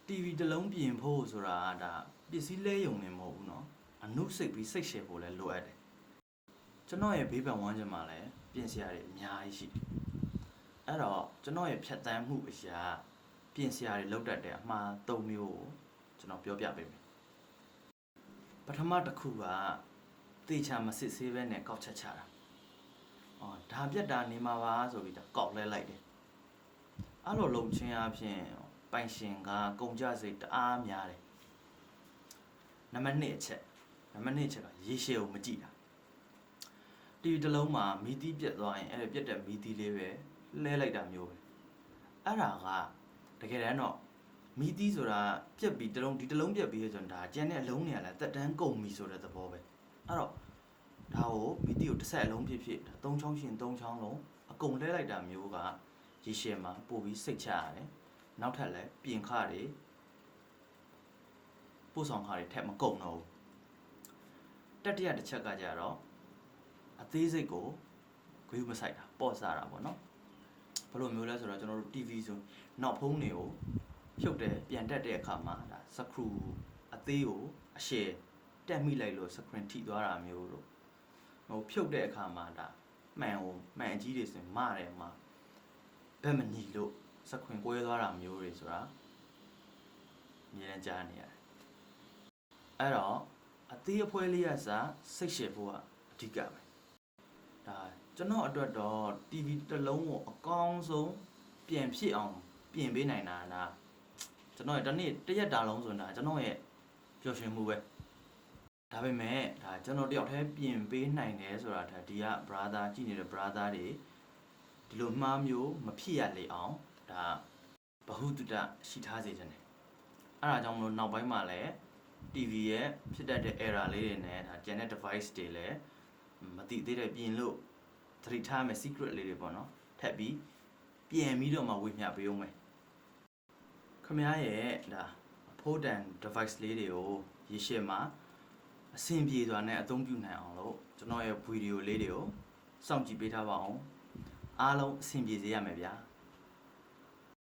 TV တစ်လုံးပြင်ဖို့ဆိုတာဒါပစ္စည်းလဲယုံနေမဟုတ်ဘူးเนาะအနုစိတ်ပြီးစိတ်ရှည်ဖို့လည်းလိုအပ်တယ်ကျွန်တော်ရဲ့ဘေးပန်ဝန်းကျင်မှာလည်းပြင်စရာတွေအများကြီးရှိတယ်အဲ့တော့ကျွန်တော်ရဲ့ဖြတ်သန်းမှုအရာပြင်စရာတွေလောက်တတ်တဲ့အမှား၃မျိုးကိုကျွန်တော်ပြောပြပေးမယ်ပထမတစ်ခုကတေချာမစစ်ဆေးပဲနဲ့ကောက်ချက်ချတာဒါပြက်တာနေမှာပါဆိုပြီးတော့ကောက်လဲလိုက်တယ်အဲ့လိုလုံချင်းအဖြစ်ပိုင်ရှင်ကကုန်ကြစိတ်တအားများတယ်နံပါတ်2အချက်ကရေရှည်ကိုမကြည့်တာတီဗီတစ်လုံးမှာမီးသီးပြက်သွားရင်အဲ့ဒါပြက်တဲ့မီးသီးလေးပဲလဲလိုက်တာမျိုးပဲအဲ့ဒါကတကယ်တမ်းတော့မီးသီးဆိုတာပြက်ပြီးဒီတစ်လုံးပြက်ပြီးဆိုရင်ဒါကျန်တဲ့အလုံးတွေကလည်းတက်တန်းကုန်ပြီဆိုတဲ့သဘောပဲအဲ့တော့ဒါကိုမီးသီးကိုတစ်ဆက်အလုံးဖြစ်၃ချောင်းရှင်၃ချောင်းလုံးအကုန်လဲလိုက်တာမျိုးကရေရှည်မှာပို့ပြီးစိတ်ချရတယ်နောက်ထပ်လည်းပြင်ခတွေပို့ဆောင်ခတွေထက်မကုန်တော့ဘူးတတိယတစ်ချက်ကကြတော့အသေးစိတ်ကိုဂရုမစိုက်တာပေါ့စားတာပေါ့နော်ဘယ်လိုမျိုးလဲဆိုတော့ကျွန်တော်တို့ TV ဆိုနောက်ဖုံးတွေကိုဖြုတ်တယ်ပြန်တက်တဲ့အခါမှာဒါစခရူအသေးကိုအရှည်တက်မိလိုက်လို့ screen ထိသွားတာမျိုးလို့ဟိုဖြုတ်တဲ့အခါမှာဒါမှန်အကြီးတွေဆိုရင်မတယ်မှာဘက်မညီလို့စခွင်ကွဲသွားတာမျိုးတွေဆိုတာအများကြီးကြားနေရတယ်အဲ့တော့အသေးအဖွဲလေးကစားစိတ်ရှည်ဖို့ကအဓိကပဲဒါကျွန်တော်အတွက်တော့ TV တစ်လုံးကိုအကောင်းဆုံးပြန်ဖြစ်အောင်ပြင်ပေးနိုင်တာဒါကျွန်တော်ရဲ့တစ်ရက်တာလုံးဆိုတာကျွန်တော်ရဲ့ပျော်ရွှင်မှုပဲဒါပေမဲ့ဒါကျွန်တော်တယောက်တည်းပြင်ပေးနိုင်တယ်ဆိုတာထက်ဒီက brother ကြည့်နေတဲ့ brother တွေဒီလိုမှားမျိုးမဖြစ်ရလေအောင်ဒါဘဟုတုတရှိထားစေချင်တယ်အဲ့ဒါကြောင့်မလို့နောက်ပိုင်းမှာလည်း TV ရဲ့ဖြစ်တတ်တဲ့ error လေးတွေနဲ့ဒါကျန်တဲ့ device တွေလည်းမသိသေးတဲ့ပြင်လို့သတိထားမယ် secret လေးတွေပေါ့နော်ထပ်ပြီးပြန်ပြီးတော့မှဝေမျှပေးအောင်မယ်ခမရဲ့ဒါဖို့တန် device လေးတွေကိုရေရှည်မှာအဆင်ပြေစွာနဲ့အသုံးပြုနိုင်အောင်လို့ကျွန်တော်ရဲ့ဗီဒီယိုလေးတွေကိုစောင့်ကြည့်ပေးထားပါအောင်အားလုံးအဆင်ပြေစေရမယ်ဗျာ